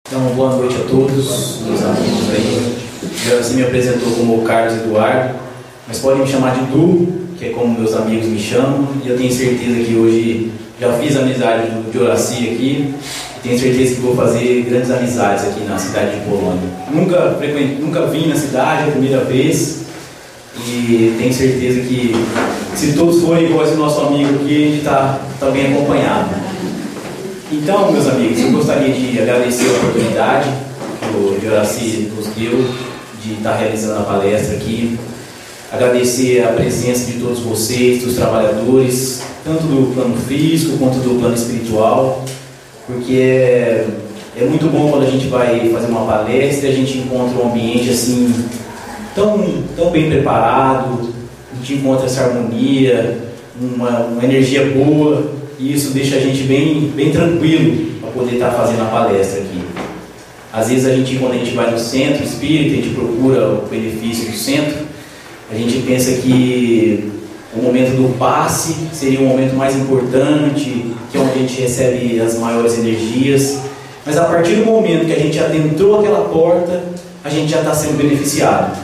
Então, boa noite a todos, meus amigos aí. Você me apresentou como Carlos Eduardo, mas podem me chamar de Du, que é como meus amigos me chamam, e eu tenho certeza que hoje já fiz amizade de Horaci aqui, e tenho certeza que vou fazer grandes amizades aqui na cidade de Polônia. Nunca vim na cidade, é a primeira vez, e tenho certeza que se todos forem iguais ao nosso amigo aqui, a gente está bem acompanhado. Então, meus amigos, eu gostaria de agradecer a oportunidade que o Horaci nos deu de estar realizando a palestra aqui. Agradecer a presença de todos vocês, dos trabalhadores, tanto do plano físico quanto do plano espiritual, porque é muito bom quando a gente vai fazer uma palestra e a gente encontra um ambiente assim tão bem preparado, a gente encontra essa harmonia, uma energia boa. E isso deixa a gente bem tranquilo para poder estar fazendo a palestra aqui. Às vezes quando a gente vai no centro espírita, a gente procura o benefício do centro, a gente pensa que o momento do passe seria o momento mais importante, que é onde a gente recebe as maiores energias. Mas a partir do momento que a gente adentrou aquela porta, a gente já está sendo beneficiado.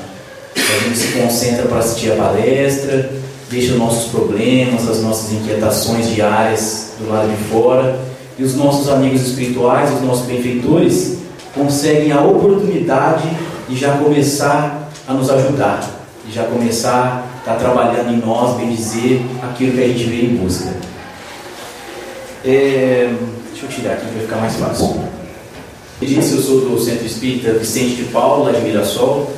A gente se concentra para assistir a palestra, deixa os nossos problemas, as nossas inquietações diárias do lado de fora, e os nossos amigos espirituais, os nossos benfeitores, conseguem a oportunidade de já começar a nos ajudar, de já começar a estar trabalhando em nós, bem dizer, aquilo que a gente veio em busca. Deixa eu tirar aqui para ficar mais fácil. Eu disse, eu sou do Centro Espírita Vicente de Paulo, lá de Mirassol,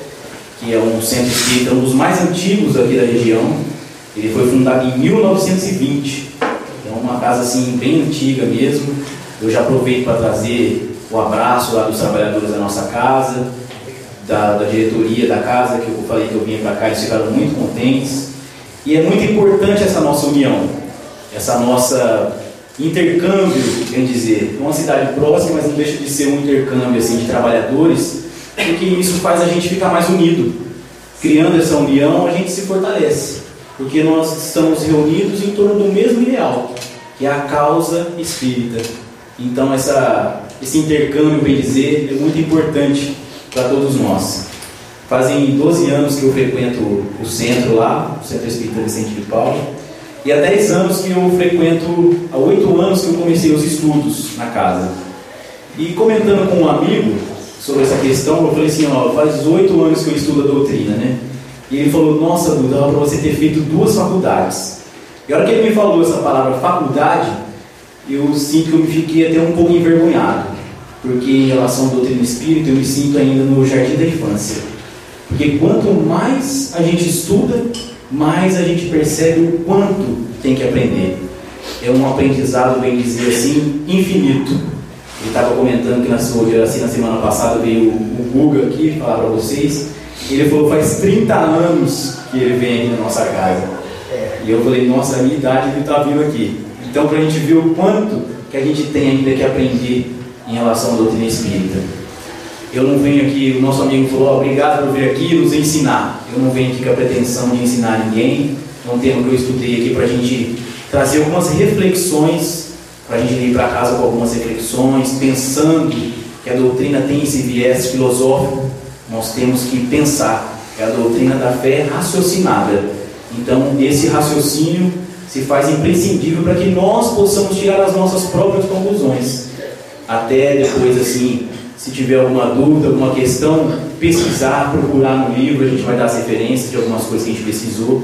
que é um centro espírita, um dos mais antigos aqui da região. Ele foi fundado em 1920, é uma casa assim bem antiga mesmo. Eu já aproveito para trazer o abraço lá dos trabalhadores da nossa casa, da diretoria da casa, que eu falei que eu vinha para cá, eles ficaram muito contentes. E é muito importante essa nossa união, essa nossa intercâmbio, quer dizer, é uma cidade próxima, mas não deixa de ser um intercâmbio assim, de trabalhadores, porque isso faz a gente ficar mais unido. Criando essa união, a gente se fortalece, porque nós estamos reunidos em torno do mesmo ideal, que é a causa espírita. Então esse intercâmbio, bem dizer, é muito importante para todos nós. Fazem 12 anos que eu frequento o centro lá, o Centro Espírita Vicente de Paulo, e há 10 anos que eu frequento, há 8 anos que eu comecei os estudos na casa. E comentando com um amigo sobre essa questão, eu falei assim, faz 8 anos que eu estudo a doutrina, né? E ele falou, nossa, Duda, dava para você ter feito 2 faculdades. E a hora que ele me falou essa palavra faculdade, eu sinto que eu me fiquei até um pouco envergonhado, porque em relação à doutrina espírita, eu me sinto ainda no jardim da infância. Porque quanto mais a gente estuda, mais a gente percebe o quanto tem que aprender. É um aprendizado, bem dizer assim, infinito. Ele estava comentando que na semana passada veio o Guga aqui falar para vocês. Ele falou, faz 30 anos que ele vem aqui na nossa casa. E eu falei, nossa, a minha idade ele está vindo aqui. Então, para a gente ver o quanto que a gente tem ainda que aprender em relação à doutrina espírita. Eu não venho aqui, o nosso amigo falou, obrigado por vir aqui nos ensinar. Eu não venho aqui com a pretensão de ensinar ninguém. Não tem o que eu estudei aqui para a gente trazer algumas reflexões, para a gente ir para casa com algumas reflexões, pensando que a doutrina tem esse viés filosófico. Nós temos que pensar, é a doutrina da fé raciocinada. Então, esse raciocínio se faz imprescindível para que nós possamos tirar as nossas próprias conclusões. Até depois, assim, se tiver alguma dúvida, alguma questão, pesquisar, procurar no livro, a gente vai dar as referências de algumas coisas que a gente pesquisou,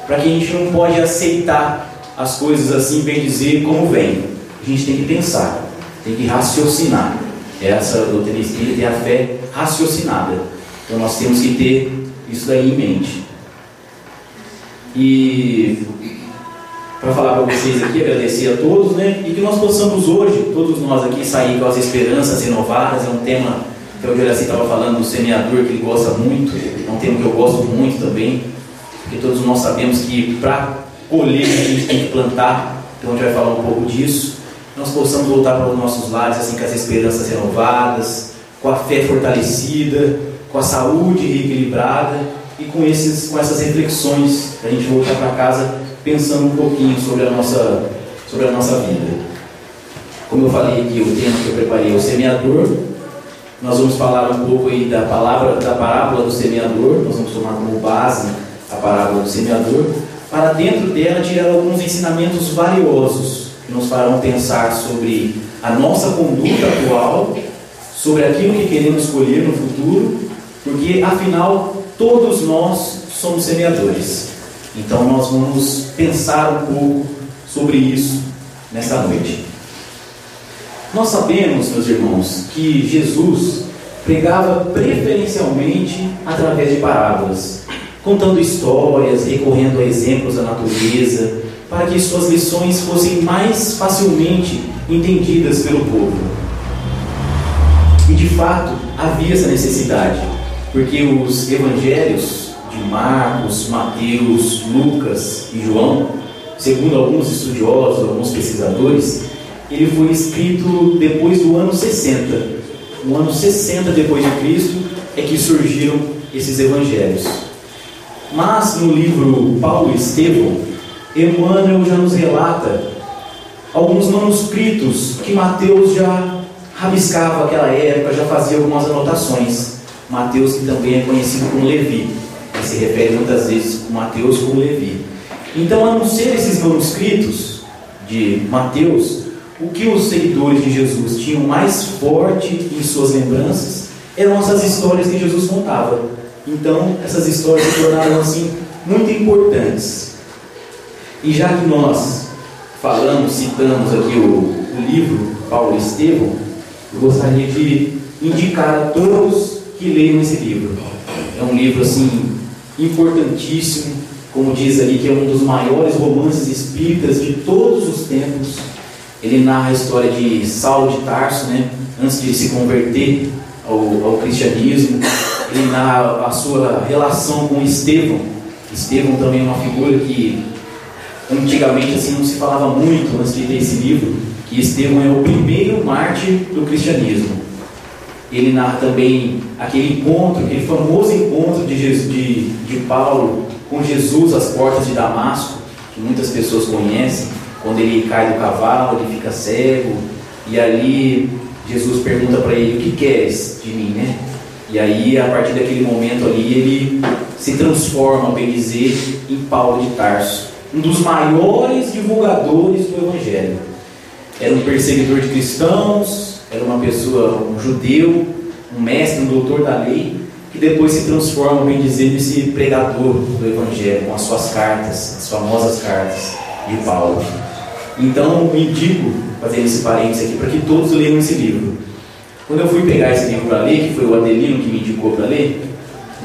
para que a gente não pode aceitar as coisas assim, bem dizer, como vem. A gente tem que pensar, tem que raciocinar. Essa doutrina espírita é a fé raciocinada. Então nós temos que ter isso daí em mente. E para falar para vocês aqui, agradecer a todos, né? E que nós possamos hoje, todos nós aqui, sair com as esperanças renovadas. É um tema que o Horaci estava falando do semeador, que ele gosta muito. É um tema que eu gosto muito também, porque todos nós sabemos que para colher a gente tem que plantar. Então a gente vai falar um pouco disso. Nós possamos voltar para os nossos lares assim, com as esperanças renovadas, com a fé fortalecida, com a saúde reequilibrada e com essas reflexões, para a gente voltar para casa pensando um pouquinho sobre a nossa vida. Como eu falei aqui, o tema que eu preparei é o semeador, Nós vamos falar um pouco aí da parábola do semeador. Nós vamos tomar como base a parábola do semeador, para dentro dela tirar alguns ensinamentos valiosos que nos farão pensar sobre a nossa conduta atual, sobre aquilo que queremos colher no futuro, porque afinal todos nós somos semeadores. Então nós vamos pensar um pouco sobre isso nessa noite. Nós sabemos, meus irmãos, que Jesus pregava preferencialmente através de parábolas, contando histórias, recorrendo a exemplos da natureza, para que suas lições fossem mais facilmente entendidas pelo povo. E de fato havia essa necessidade, porque os evangelhos de Marcos, Mateus, Lucas e João, segundo alguns estudiosos, alguns pesquisadores, ele foi escrito depois do ano 60. No ano 60 depois de Cristo é que surgiram esses evangelhos. Mas no livro Paulo e Estevão, Emmanuel já nos relata alguns manuscritos que Mateus já rabiscava naquela época, já fazia algumas anotações. Mateus, que também é conhecido como Levi, ele se refere muitas vezes a Mateus como Levi. Então, a não ser esses manuscritos de Mateus, o que os seguidores de Jesus tinham mais forte em suas lembranças eram essas histórias que Jesus contava. Então, essas histórias se tornaram assim muito importantes. E já que nós citamos aqui o livro Paulo e Estevão, eu gostaria de indicar a todos que leiam esse livro. É um livro assim importantíssimo, como diz ali, que é um dos maiores romances espíritas de todos os tempos. Ele narra a história de Saulo de Tarso, antes de se converter ao cristianismo. Ele narra a sua relação com Estevão. Estevão também é uma figura que antigamente assim não se falava muito antes de ter esse livro, que Estevão é o primeiro mártir do cristianismo. Ele narra também aquele famoso encontro de Paulo com Jesus às portas de Damasco, que muitas pessoas conhecem, quando ele cai do cavalo, ele fica cego, e ali Jesus pergunta para ele: o que queres de mim, E aí, a partir daquele momento ali, ele se transforma, bem dizer, em Paulo de Tarso, um dos maiores divulgadores do Evangelho. Era um perseguidor de cristãos, era uma pessoa, um judeu, um mestre, um doutor da lei, que depois se transforma, bem dizer, nesse pregador do Evangelho, com as suas cartas, as famosas cartas de Paulo. Então, eu indico, fazendo esse parênteses aqui, para que todos leiam esse livro. Quando eu fui pegar esse livro para ler, que foi o Adelino que me indicou para ler,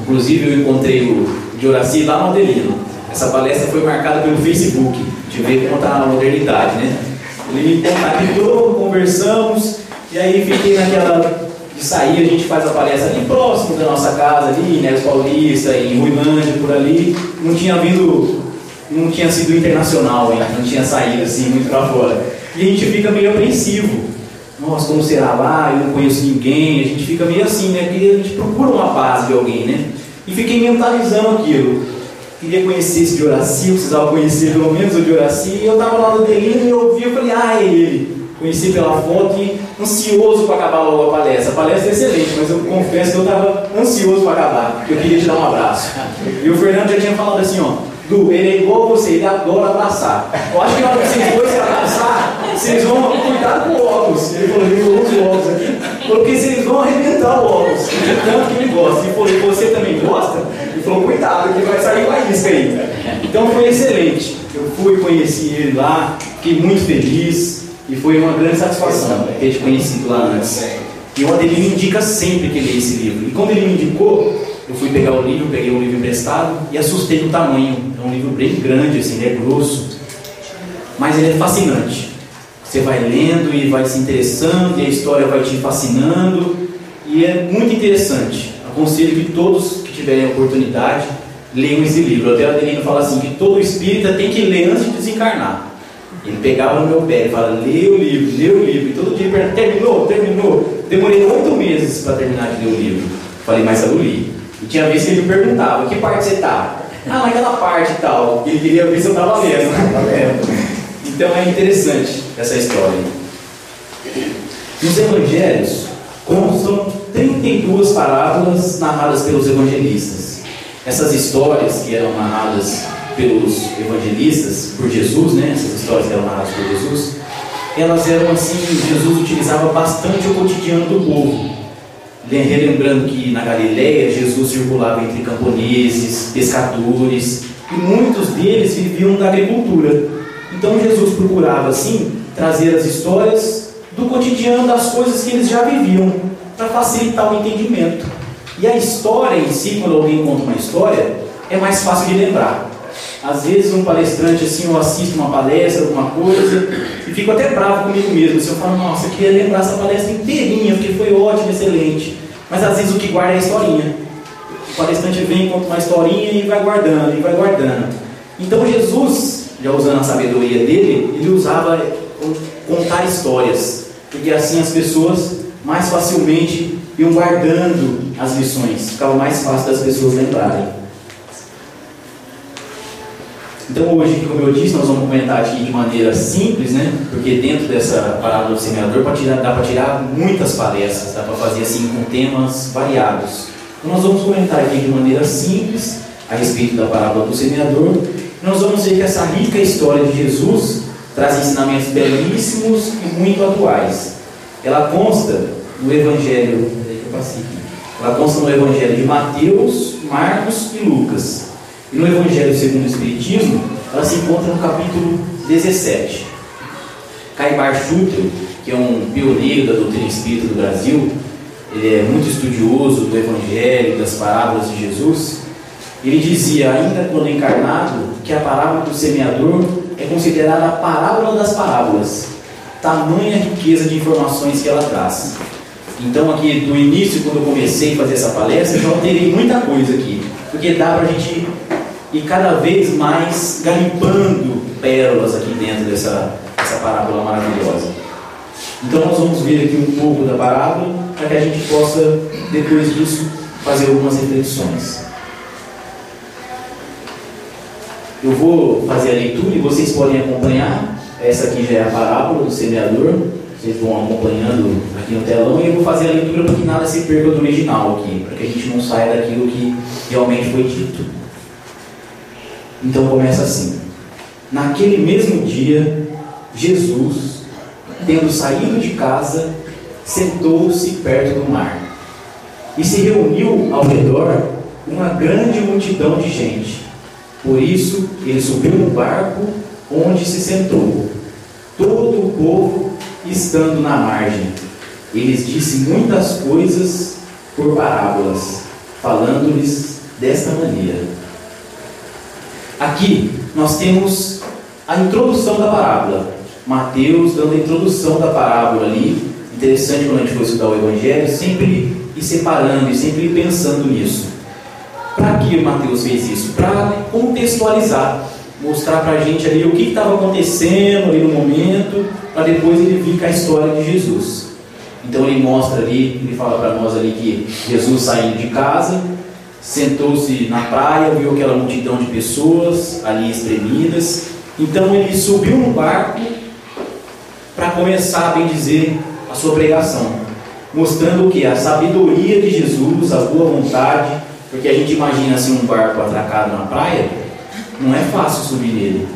inclusive eu encontrei o Dioraci lá no Adelino. Essa palestra foi marcada pelo Facebook, de ver como está a modernidade, Ele me contactou, conversamos, e aí fiquei naquela de sair, a gente faz a palestra ali próximo da nossa casa, ali, Neves Paulista, em Ruilândia, por ali. Não tinha sido internacional ainda, não tinha saído assim muito para fora. E a gente fica meio apreensivo. Nossa, como será lá? Eu não conheço ninguém. A gente fica meio assim, Porque a gente procura uma base de alguém, E fiquei mentalizando aquilo. Queria conhecer esse Dioraci, precisava conhecer pelo menos o Dioraci. E eu estava lá no Adelino e eu ouvi, eu falei: é ele. Conheci pela foto e ansioso para acabar logo a palestra. A palestra é excelente, mas eu confesso que eu estava ansioso para acabar, porque eu queria te dar um abraço. E o Fernando já tinha falado assim, Du, ele é igual você, ele adora abraçar. Eu acho que na hora que vocês dois se abraçar, vocês vão cuidar com o óculos. Ele falou, ele falou os óculos aqui. Porque vocês vão arrebentar o óculos, tanto que ele gosta. Ele falou, você também gosta? Ele falou, cuidado, que vai sair uma isca aí. Então foi excelente. Eu fui, conheci ele lá, fiquei muito feliz. E foi uma grande satisfação ter te conhecido lá antes. E o Adelino indica sempre que lê esse livro. E quando ele me indicou, eu fui pegar o livro, peguei um livro emprestado e assustei no tamanho. É um livro bem grande, assim, ele é grosso. Mas ele é fascinante. Você vai lendo e vai se interessando, e a história vai te fascinando. E é muito interessante. Aconselho que todos que tiverem a oportunidade leiam esse livro. Até o Adelino fala assim, que todo espírita tem que ler antes de desencarnar. Ele pegava no meu pé e falava, lê o livro. E todo dia ele perguntava, terminou. Demorei 8 meses para terminar de ler o livro. Falei, mas eu li. E tinha vezes que ele me perguntava, que parte você está? Naquela parte e tal. Ele queria ver se eu estava lendo. Então é interessante essa história. Nos evangelhos, constam 32 parábolas narradas pelos evangelistas. Essas histórias que eram narradas pelos evangelistas, por Jesus, né? Essas histórias que eram narradas por Jesus, elas eram assim, Jesus utilizava bastante o cotidiano do povo. Relembrando que na Galileia, Jesus circulava entre camponeses, pescadores, e muitos deles viviam da agricultura. Então Jesus procurava, assim, trazer as histórias do cotidiano, das coisas que eles já viviam, para facilitar o entendimento. E a história em si, quando alguém conta uma história, é mais fácil de lembrar. Às vezes um palestrante, assim, eu assisto uma palestra, alguma coisa, e fico até bravo comigo mesmo. Assim, eu falo, nossa, eu queria lembrar essa palestra inteirinha, porque foi ótimo, excelente. Mas às vezes o que guarda é a historinha. O palestrante vem, conta uma historinha e vai guardando, e vai guardando. Então Jesus, já usando a sabedoria dele, ele usava contar histórias, porque assim as pessoas mais facilmente iam guardando as lições, ficava mais fácil das pessoas lembrarem. Então hoje, como eu disse, nós vamos comentar aqui de maneira simples, né? Porque dentro dessa parábola do semeador dá para tirar muitas palestras, dá para fazer assim com temas variados. Então nós vamos comentar aqui de maneira simples a respeito da parábola do semeador. Nós vamos ver que essa rica história de Jesus traz ensinamentos belíssimos e muito atuais. Ela consta no Evangelho, ela consta no Evangelho de Mateus, Marcos e Lucas. E no Evangelho segundo o Espiritismo, ela se encontra no capítulo 17. Caibar Schutter, que é um pioneiro da doutrina espírita do Brasil, ele é muito estudioso do Evangelho, das parábolas de Jesus. Ele dizia, ainda quando encarnado, que a parábola do semeador é considerada a parábola das parábolas. Tamanha riqueza de informações que ela traz. Então aqui, do início, quando eu comecei a fazer essa palestra, eu já alterei muita coisa aqui. Porque dá para a gente ir cada vez mais garimpando pérolas aqui dentro dessa parábola maravilhosa. Então nós vamos ver aqui um pouco da parábola, para que a gente possa, depois disso, fazer algumas reflexões. Eu vou fazer a leitura e vocês podem acompanhar. Essa aqui já é a parábola do semeador. Vocês vão acompanhando aqui no telão. E eu vou fazer a leitura para que nada se perca do original aqui, para que a gente não saia daquilo que realmente foi dito. Então começa assim. Naquele mesmo dia, Jesus, tendo saído de casa, sentou-se perto do mar. E se reuniu ao redor uma grande multidão de gente. Por isso, ele subiu no barco, onde se sentou. Todo o povo estando na margem. Ele lhes disse muitas coisas por parábolas, falando-lhes desta maneira. Aqui nós temos a introdução da parábola. Mateus dando a introdução da parábola ali. Interessante quando a gente for estudar o Evangelho, sempre ir separando e sempre ir pensando nisso. Para que Mateus fez isso? Para contextualizar, mostrar para a gente ali o que estava acontecendo ali no momento, para depois ele vir com a história de Jesus. Então ele mostra ali, ele fala para nós ali que Jesus saindo de casa, sentou-se na praia, viu aquela multidão de pessoas ali espremidas. Então ele subiu no barco para começar, a bem dizer, a sua pregação, mostrando o que? A sabedoria de Jesus, a boa vontade. Porque a gente imagina assim um barco atracado na praia, não é fácil subir nele.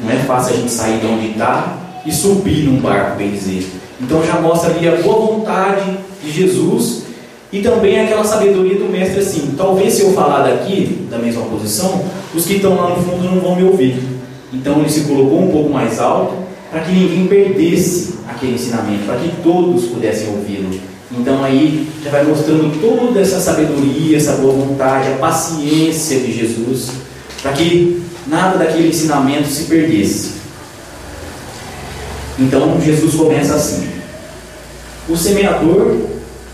Não é fácil a gente sair de onde está e subir num barco, bem dizer. Então já mostra ali a boa vontade de Jesus e também aquela sabedoria do mestre assim. Talvez se eu falar daqui, da mesma posição, os que estão lá no fundo não vão me ouvir. Então ele se colocou um pouco mais alto para que ninguém perdesse aquele ensinamento, para que todos pudessem ouvi-lo. Então aí já vai mostrando toda essa sabedoria, essa boa vontade, a paciência de Jesus, para que nada daquele ensinamento se perdesse. Então Jesus começa assim: o semeador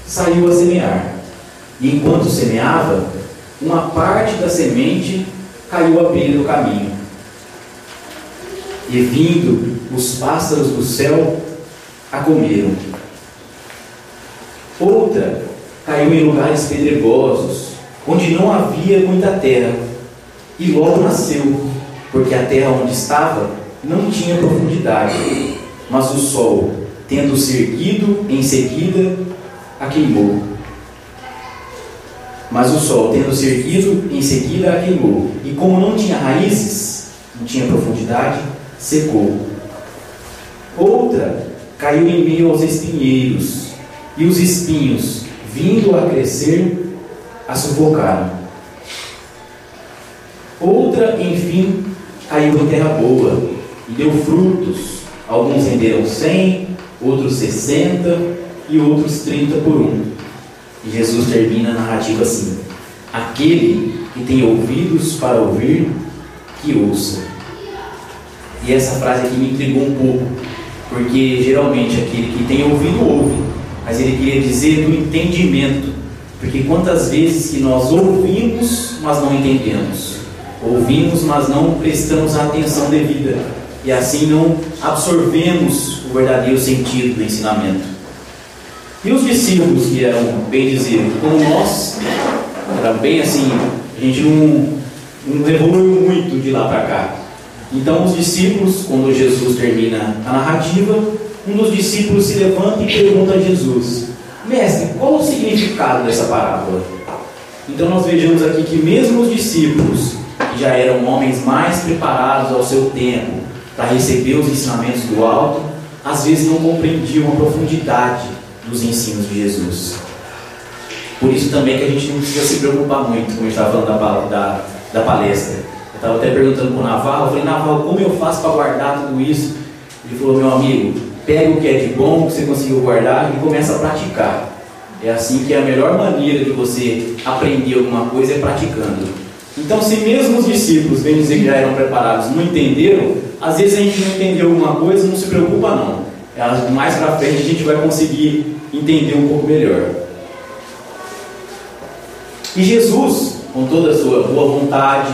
saiu a semear, e enquanto semeava, uma parte da semente caiu à beira do caminho. E vindo os pássaros do céu a comeram. Outra caiu em lugares pedregosos, onde não havia muita terra, e logo nasceu, porque a terra onde estava não tinha profundidade. Mas o sol, tendo se erguido em seguida, a queimou. Mas o sol, tendo se erguido, em seguida a queimou. E como não tinha raízes, não tinha profundidade, secou. Outra caiu em meio aos espinheiros, e os espinhos, vindo a crescer, a sufocaram. Outra, enfim, caiu em terra boa, e deu frutos. Alguns renderam 100, outros 60 e outros 30 por um. E Jesus termina a narrativa assim: aquele que tem ouvidos para ouvir, que ouça. E essa frase aqui me intrigou um pouco, porque geralmente aquele que tem ouvido ouve, mas ele queria dizer do entendimento, porque quantas vezes que nós ouvimos, mas não entendemos, ouvimos, mas não prestamos a atenção devida, e assim não absorvemos o verdadeiro sentido do ensinamento. E os discípulos, que eram, bem dizer, como nós, era bem assim, a gente não evoluiu muito de lá para cá. Então os discípulos, quando Jesus termina a narrativa, um dos discípulos se levanta e pergunta a Jesus: mestre, qual o significado dessa parábola? Então nós vejamos aqui que mesmo os discípulos, que já eram homens mais preparados ao seu tempo para receber os ensinamentos do alto, às vezes não compreendiam a profundidade dos ensinos de Jesus. Por isso também que a gente não precisa se preocupar muito, como eu estava falando da palestra. Eu estava até perguntando para o Navarro, eu falei: Navarro, como eu faço para guardar tudo isso? Ele falou: meu amigo, pega o que é de bom, que você conseguiu guardar, e começa a praticar. É assim que é a melhor maneira de você aprender alguma coisa, é praticando. Então, se mesmo os discípulos, bem dizer que já eram preparados, não entenderam, às vezes a gente não entendeu alguma coisa, não se preocupa não. Mais para frente a gente vai conseguir entender um pouco melhor. E Jesus, com toda a sua boa vontade,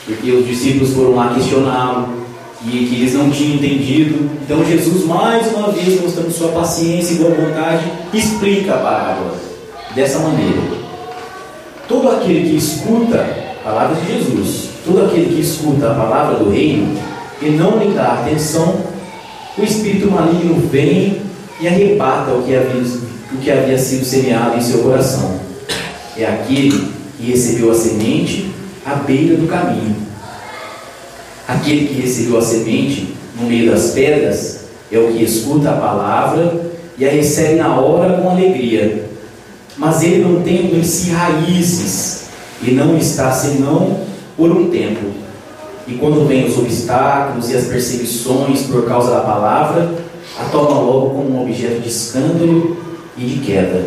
porque os discípulos foram lá questioná-lo e que eles não tinham entendido, então Jesus, mais uma vez, mostrando sua paciência e boa vontade, explica a parábola dessa maneira: todo aquele que escuta a palavra de Jesus, todo aquele que escuta a palavra do reino e não lhe dá atenção, o espírito maligno vem e arrebata o que havia sido semeado em seu coração. É aquele que recebeu a semente à beira do caminho. Aquele que recebeu a semente no meio das pedras é o que escuta a palavra e a recebe na hora com alegria, mas ele não tem em si raízes e não está senão por um tempo. E quando vêm os obstáculos e as perseguições por causa da palavra, a toma logo como um objeto de escândalo e de queda.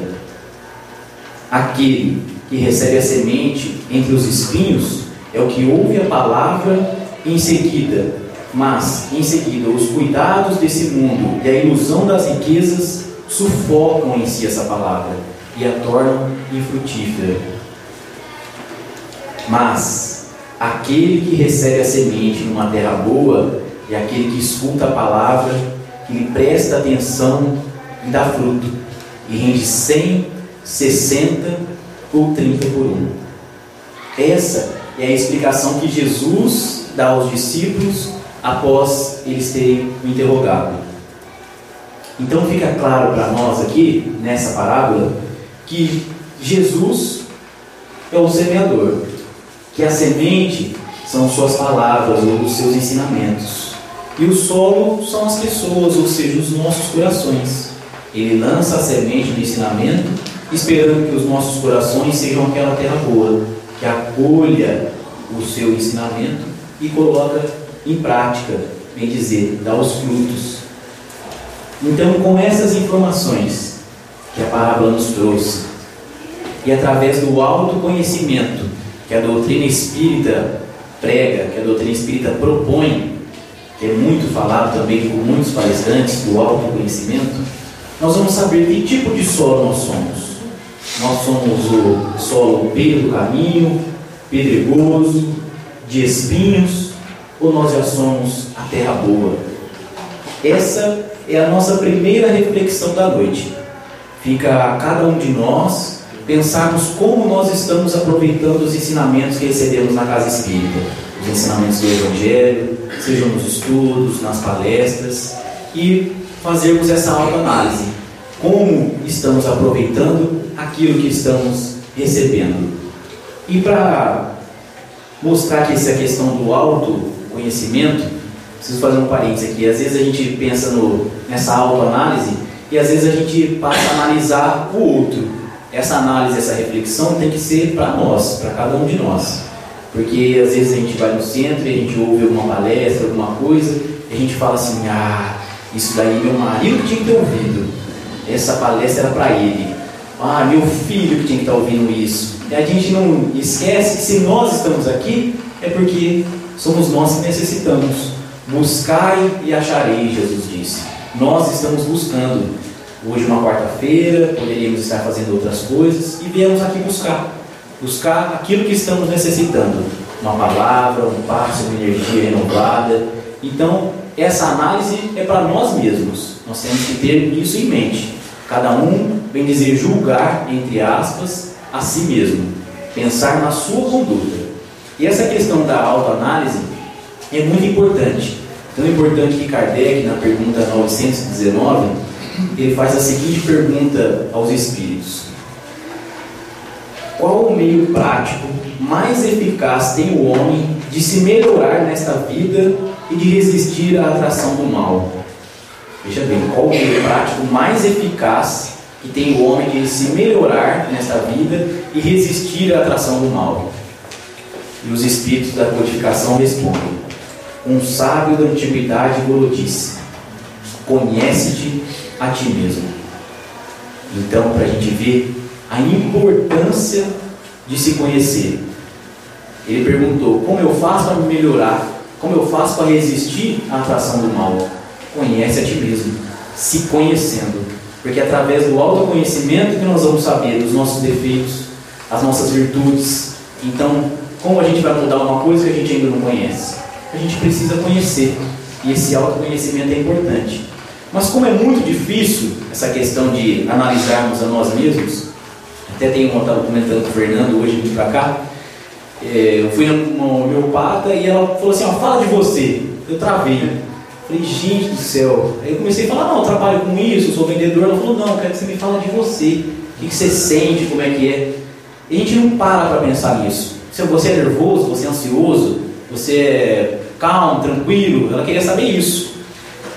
Aquele que recebe a semente entre os espinhos é o que ouve a palavra em seguida, mas em seguida os cuidados desse mundo e a ilusão das riquezas sufocam em si essa palavra e a tornam infrutífera. Mas aquele que recebe a semente numa terra boa é aquele que escuta a palavra, que lhe presta atenção e dá fruto, e rende 100, 60 ou 30 por um. Essa é a explicação que Jesus dá aos discípulos após eles terem o interrogado. Então fica claro para nós aqui, nessa parábola, que Jesus é o semeador, que a semente são suas palavras ou os seus ensinamentos, e o solo são as pessoas, ou seja, os nossos corações. Ele lança a semente do ensinamento, esperando que os nossos corações sejam aquela terra boa, que acolha o seu ensinamento e coloca em prática, bem dizer, dá os frutos. Então, com essas informações que a parábola nos trouxe, e através do autoconhecimento que a doutrina espírita prega, que a doutrina espírita propõe, que é muito falado também por muitos palestrantes do autoconhecimento, nós vamos saber que tipo de solo nós somos. Nós somos o solo beira do caminho, pedregoso, de espinhos, ou nós já somos a terra boa? Essa é a nossa primeira reflexão da noite. Fica a cada um de nós pensarmos como nós estamos aproveitando os ensinamentos que recebemos na casa espírita, os ensinamentos do Evangelho, sejam nos estudos, nas palestras, e fazermos essa autoanálise. como estamos aproveitando aquilo que estamos recebendo. E para mostrar que essa questão do autoconhecimento, preciso fazer um parênteses aqui. Às vezes a gente pensa nessa autoanálise e às vezes a gente passa a analisar o outro. Essa análise, essa reflexão tem que ser para nós, para cada um de nós. Porque às vezes a gente vai no centro e a gente ouve alguma palestra, alguma coisa, e a gente fala assim: ah, isso daí meu marido tinha que ter ouvido, essa palestra era para ele, ah, meu filho que tinha que estar ouvindo isso. E a gente não esquece que se nós estamos aqui, é porque somos nós que necessitamos. Buscai e acharei, Jesus disse. Nós estamos buscando. Hoje, uma quarta-feira, poderíamos estar fazendo outras coisas e viemos aqui buscar aquilo que estamos necessitando, uma palavra, um passe, uma energia renovada. Então, essa análise é para nós mesmos. Nós temos que ter isso em mente. Cada um, bem dizer, julgar, entre aspas, a si mesmo, pensar na sua conduta. E essa questão da autoanálise é muito importante. Tão importante que Kardec, na pergunta 919, ele faz a seguinte pergunta aos espíritos: qual o meio prático mais eficaz tem o homem de se melhorar nesta vida e de resistir à atração do mal? Veja bem, qual o meio prático mais eficaz que tem o homem de se melhorar nesta vida e resistir à atração do mal? E os espíritos da codificação respondem: um sábio da antiguidade falou disse: conhece-te a ti mesmo. Então, para a gente ver a importância de se conhecer, ele perguntou: como eu faço para me melhorar? Como eu faço para resistir à atração do mal? Conhece a ti mesmo, se conhecendo, porque é através do autoconhecimento que nós vamos saber os nossos defeitos, as nossas virtudes. Então, como a gente vai mudar uma coisa que a gente ainda não conhece? A gente precisa conhecer, e esse autoconhecimento é importante. Mas como é muito difícil essa questão de analisarmos a nós mesmos, até estava comentando com o Fernando hoje vindo para cá, eu fui numa homeopata e ela falou assim: ó, fala de você. Eu travei. Falei: gente do céu. Aí eu comecei a falar: não, eu trabalho com isso, eu sou vendedor. Ela falou: não, eu quero que você me fale de você, o que você sente, como é que é. E a gente não para pensar nisso. Se você é nervoso, você é ansioso, você é calmo, tranquilo, ela queria saber isso.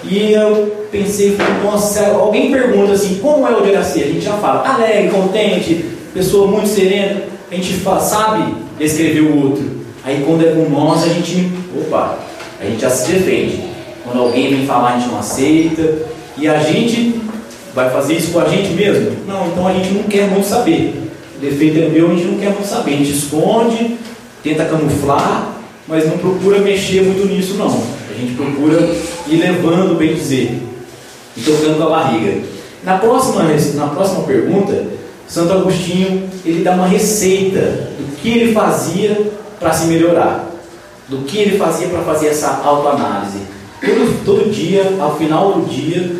E eu pensei, nossa, alguém pergunta assim: como é o Juraci? A gente já fala alegre, contente, pessoa muito serena. A gente sabe descrever o outro. Aí quando é com nós, a gente já se defende. Quando alguém vem falar, a gente não aceita. E a gente vai fazer isso com a gente mesmo? Não, então a gente não quer muito saber. O defeito é meu, a gente não quer muito saber. A gente esconde, tenta camuflar, mas não procura mexer muito nisso, não. A gente procura ir levando, bem dizer, e tocando com a barriga. Na próxima pergunta, Santo Agostinho, ele dá uma receita do que ele fazia para se melhorar, do que ele fazia para fazer essa autoanálise. Todo dia, ao final do dia,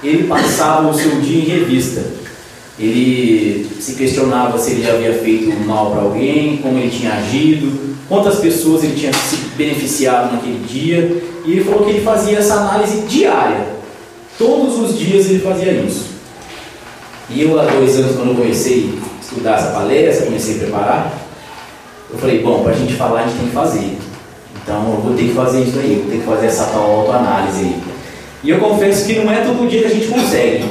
ele passava o seu dia em revista. Ele se questionava se ele já havia feito mal para alguém, como ele tinha agido, quantas pessoas ele tinha se beneficiado naquele dia. E ele falou que ele fazia essa análise diária. Todos os dias ele fazia isso. E eu, há 2 anos, quando eu comecei a estudar essa palestra, comecei a preparar, eu falei: bom, para a gente falar, a gente tem que fazer. Então eu vou ter que fazer isso aí, vou ter que fazer essa tal autoanálise aí. E eu confesso que não é todo dia que a gente consegue,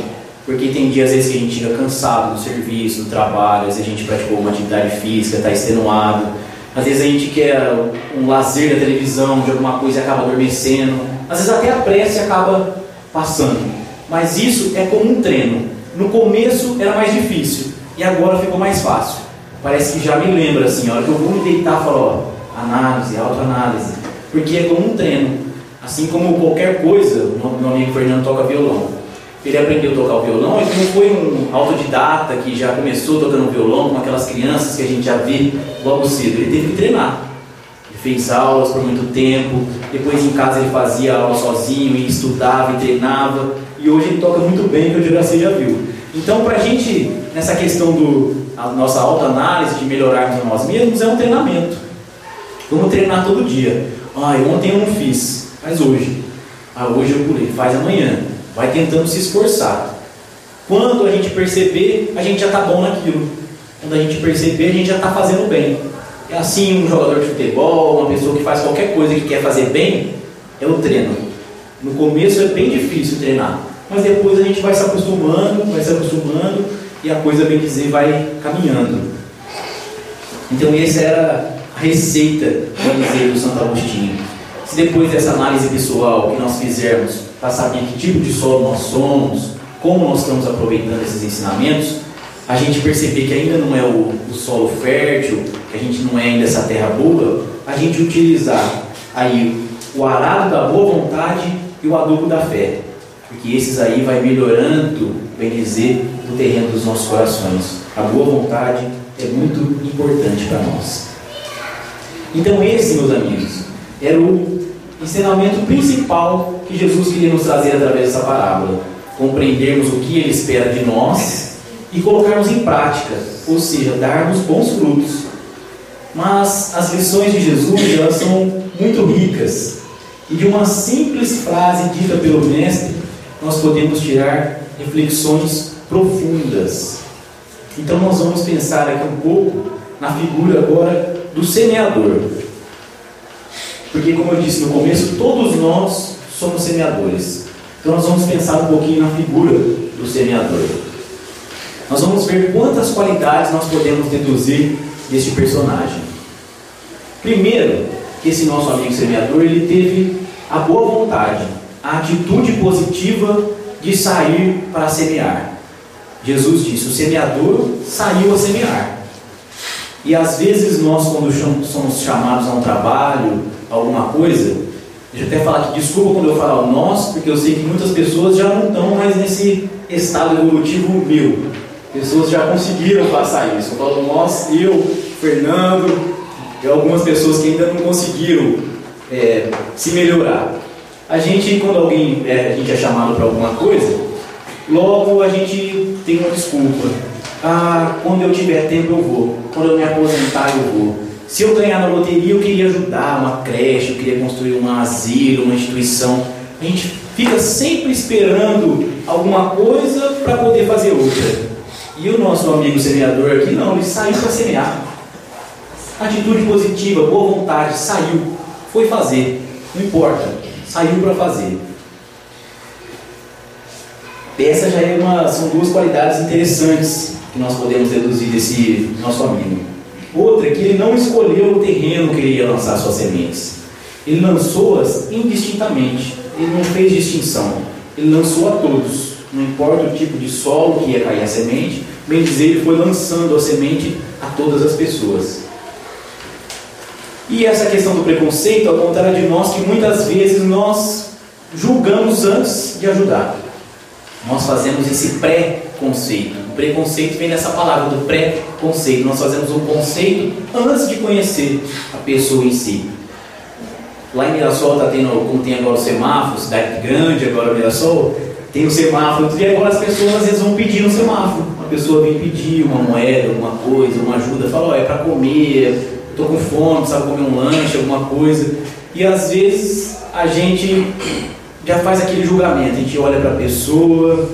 porque tem dias às vezes que a gente chega cansado do serviço, do trabalho, às vezes a gente praticou uma atividade física, está extenuado, às vezes a gente quer um lazer da televisão, de alguma coisa e acaba adormecendo, às vezes até a prece acaba passando. Mas isso é como um treino. No começo era mais difícil e agora ficou mais fácil. Parece que já me lembra assim, a hora que eu vou me deitar, falo: ó, análise, autoanálise, porque é como um treino. Assim como qualquer coisa. Meu amigo Fernando toca violão. Ele aprendeu a tocar o violão, ele não foi um autodidata que já começou tocando violão com aquelas crianças que a gente já vê logo cedo. Ele teve que treinar. Ele fez aulas por muito tempo, depois em casa ele fazia aula sozinho, e estudava e treinava, e hoje ele toca muito bem, que o Juraci já viu. Então, para a gente, nessa questão da nossa autoanálise, de melhorarmos a nós mesmos, é um treinamento. Vamos treinar todo dia. Ontem eu não fiz, faz hoje. Hoje eu pulei, faz amanhã. Vai tentando se esforçar. Quando a gente perceber, a gente já está bom naquilo. Quando a gente perceber, a gente já está fazendo bem. É assim um jogador de futebol, uma pessoa que faz qualquer coisa que quer fazer bem, é o treino. No começo é bem difícil treinar, mas depois a gente vai se acostumando e a coisa, bem dizer, vai caminhando. Então essa era a receita, bem dizer, do Santo Agostinho. Se depois dessa análise pessoal que nós fizermos, para saber que tipo de solo nós somos, como nós estamos aproveitando esses ensinamentos, a gente perceber que ainda não é o solo fértil, que a gente não é ainda essa terra boa, a gente utilizar aí o arado da boa vontade e o adubo da fé, porque esses aí vai melhorando, bem dizer, o terreno dos nossos corações. A boa vontade é muito importante para nós. Então esse, meus amigos, era o ensinamento principal que Jesus queria nos trazer através dessa parábola. Compreendermos o que Ele espera de nós e colocarmos em prática, ou seja, darmos bons frutos. Mas as lições de Jesus, elas são muito ricas, e de uma simples frase dita pelo Mestre, nós podemos tirar reflexões profundas. Então nós vamos pensar aqui um pouco na figura agora do semeador. Porque, como eu disse no começo, todos nós somos semeadores. Então nós vamos pensar um pouquinho na figura do semeador. Nós vamos ver quantas qualidades nós podemos deduzir deste personagem. Primeiro, que esse nosso amigo semeador, ele teve a boa vontade, a atitude positiva de sair para semear. Jesus disse, o semeador saiu a semear. E às vezes nós, quando somos chamados a um trabalho, a alguma coisa, deixa eu até falar aqui, desculpa quando eu falo nós, porque eu sei que muitas pessoas já não estão mais nesse estado evolutivo meu. Pessoas já conseguiram passar isso. Eu falo nós, eu, Fernando, e algumas pessoas que ainda não conseguiram se melhorar. A gente, quando a gente é chamado para alguma coisa, logo a gente tem uma desculpa. Quando eu tiver tempo eu vou. Quando eu me aposentar eu vou. Se eu ganhar na loteria eu queria ajudar uma creche, eu queria construir um asilo, uma instituição. A gente fica sempre esperando alguma coisa para poder fazer outra. E o nosso amigo semeador aqui não, ele saiu para semear. Atitude positiva, boa vontade, saiu, foi fazer, não importa, saiu para fazer. Essa já são duas qualidades interessantes que nós podemos deduzir desse nosso amigo. Outra é que ele não escolheu o terreno que ele ia lançar suas sementes. Ele lançou-as indistintamente, ele não fez distinção, ele lançou a todos, não importa o tipo de solo que ia cair a semente, bem dizer, ele foi lançando a semente a todas as pessoas. E essa questão do preconceito, ao contrário de nós, que muitas vezes nós julgamos antes de ajudar. Nós fazemos esse pré-conceito. O preconceito vem dessa palavra, do pré-conceito. Nós fazemos um conceito antes de conhecer a pessoa em si. Lá em Mirassol está tendo, como tem agora o semáforo, cidade grande agora Mirassol, tem o semáforo, e agora as pessoas às vezes vão pedir no semáforo. Uma pessoa vem pedir uma moeda, alguma coisa, uma ajuda, fala, é para comer, estou com fome, precisava comer um lanche, alguma coisa. E às vezes a gente já faz aquele julgamento, a gente olha para a pessoa,